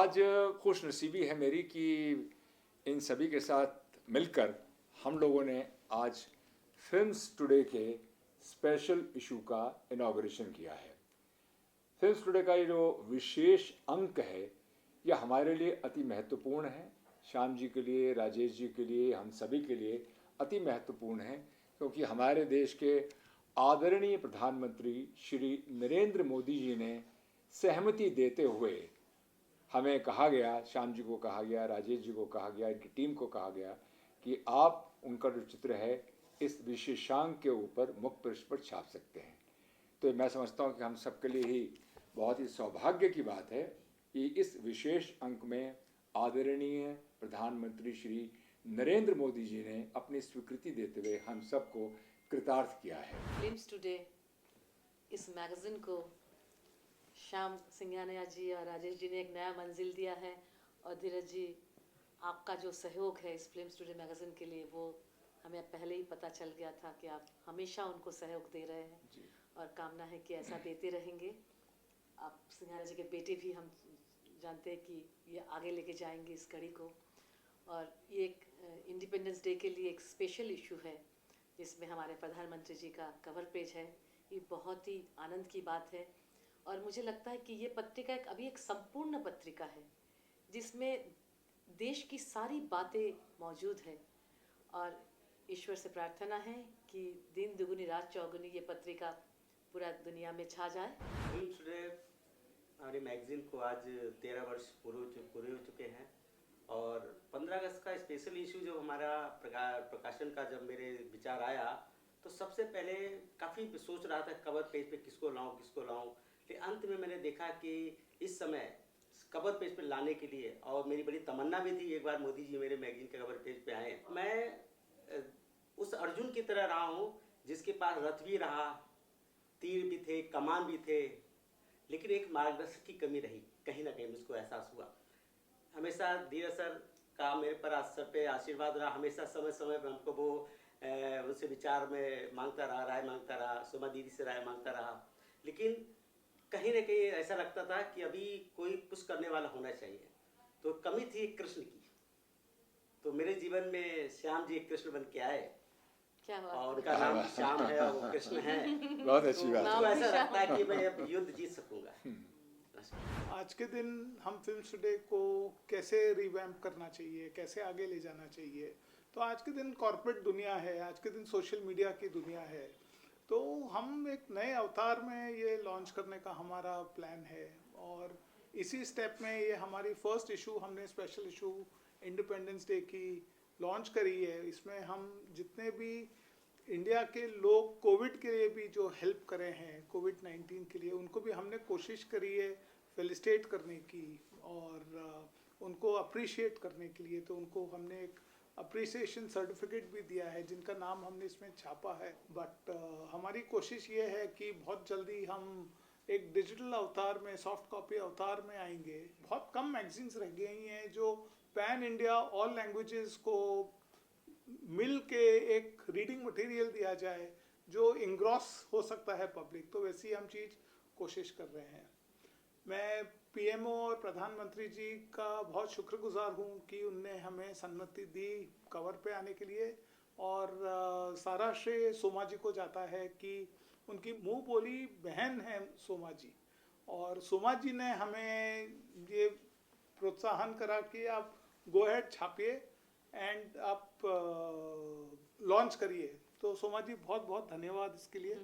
आज खुशनसीबी है मेरी कि इन सभी के साथ मिलकर हम लोगों ने आज फिल्म्स टुडे के स्पेशल इशू का इनॉग्रेशन किया है। फिल्म्स टुडे का ये जो विशेष अंक है यह हमारे लिए अति महत्वपूर्ण है। श्याम जी के लिए, राजेश जी के लिए, हम सभी के लिए अति महत्वपूर्ण है, क्योंकि हमारे देश के आदरणीय प्रधानमंत्री श्री नरेंद्र मोदी जी ने सहमति देते हुए हमें कहा गया, श्याम जी को कहा गया, राजेश जी को कहा गया, इनकी टीम को कहा गया कि आप उनका जो चित्र है इस विशेषांक के ऊपर मुख्य पृष्ठ पर छाप सकते हैं। तो मैं समझता हूँ कि हम सबके लिए ही बहुत ही सौभाग्य की बात है कि इस विशेष अंक में आदरणीय प्रधानमंत्री श्री नरेंद्र मोदी जी ने अपनी स्वीकृति देते हुए हम सबको कृतार्थ किया है। फिल्म्स टुडे इस मैगजीन को श्याम सिंघानिया जी और राजेश जी ने एक नया मंजिल दिया है, और धीरज जी आपका जो सहयोग है इस फिल्म्स टुडे मैगजीन के लिए वो हमें पहले ही पता चल गया था कि आप हमेशा उनको सहयोग दे रहे हैं जी। और कामना है कि ऐसा देते रहेंगे। आप सिंघानिया जी के बेटे भी हम जानते हैं कि ये आगे लेके जाएंगे इस कड़ी को, और ये एक इंडिपेंडेंस डे के लिए एक स्पेशल इशू है जिसमें हमारे प्रधानमंत्री जी का कवर पेज है। ये बहुत ही आनंद की बात है, और मुझे लगता है कि ये पत्रिका अभी एक संपूर्ण पत्रिका है जिसमें देश की सारी बातें मौजूद है, और ईश्वर से प्रार्थना है कि दिन दुगुनी रात चौगुनी ये पत्रिका पूरा दुनिया में छा जाए। फिल्म्स टुडे हमारी मैगजीन को आज 13 वर्ष पूरे हो चुके हैं, और 15 अगस्त का स्पेशल इशू जो हमारा प्रकाशन का जब मेरे विचार आया तो सबसे पहले काफ़ी सोच रहा था कवर पेज पे किसको लाऊं, लेकिन अंत में मैंने देखा कि इस समय कवर पेज पे लाने के लिए, और मेरी बड़ी तमन्ना भी थी एक बार मोदी जी मेरे मैगजीन के कवर पेज पे आए। मैं उस अर्जुन की तरह रहा हूँ जिसके पास रथ भी रहा, तीर भी थे, कमान भी थे, लेकिन एक मार्गदर्शक की कमी रही। कहीं ना कहीं मुझको एहसास हुआ। हमेशा धीरज सर का मेरे पर सर पे आशीर्वाद रहा। हमेशा समय समय पर हमको वो उनसे विचार में मांगता रहा, राय मांगता रहा, सोमा दीदी से राय मांगता रहा, लेकिन कहीं ना कहीं ऐसा लगता था कि अभी कोई कुछ करने वाला होना चाहिए। तो कमी थी कृष्ण की, तो मेरे जीवन में श्याम जी एक कृष्ण बन के आए। क्या बात और उनका नाम श्याम है और वो कृष्ण है। बहुत अच्छी बात तो है। ऐसा लगता है कि मैं अब युद्ध जीत सकूंगा। आज के दिन हम फिल्म्स टुडे को कैसे रिवैम्प करना चाहिए, कैसे आगे ले जाना चाहिए। तो आज के दिन कॉर्पोरेट दुनिया है, आज के दिन सोशल मीडिया की दुनिया है, तो हम एक नए अवतार में ये लॉन्च करने का हमारा प्लान है। और इसी स्टेप में ये हमारी फर्स्ट इशू, हमने स्पेशल इशू इंडिपेंडेंस डे की लॉन्च करी है। इसमें हम जितने भी इंडिया के लोग कोविड के लिए भी जो हेल्प करे हैं, कोविड-19 के लिए, उनको भी हमने कोशिश करी है फेलिसिटेट करने की और उनको अप्रिशिएट करने के लिए। तो उनको हमने एक अप्रिसिएशन सर्टिफिकेट भी दिया है जिनका नाम हमने इसमें छापा है। बट हमारी कोशिश ये है कि बहुत जल्दी हम एक डिजिटल अवतार में, सॉफ्ट कॉपी अवतार में आएंगे। बहुत कम मैगजीन्स रह गई हैं जो पैन इंडिया ऑल लैंग्वेजेस को मिल के एक रीडिंग मटेरियल दिया जाए जो इंग्रॉस हो सकता है पब्लिक। तो वैसी हम चीज़ कोशिश कर रहे हैं। मैं पीएमओ और प्रधानमंत्री जी का बहुत शुक्रगुजार हूँ कि उनने हमें सम्मति दी कवर पे आने के लिए, और सारा श्रेय सोमा जी को जाता है कि उनकी मुंह बोली बहन है सोमा जी, और सोमा जी ने हमें ये प्रोत्साहन करा कि आप गो अहेड छापिए एंड आप लॉन्च करिए। तो सोमा जी बहुत बहुत धन्यवाद इसके लिए।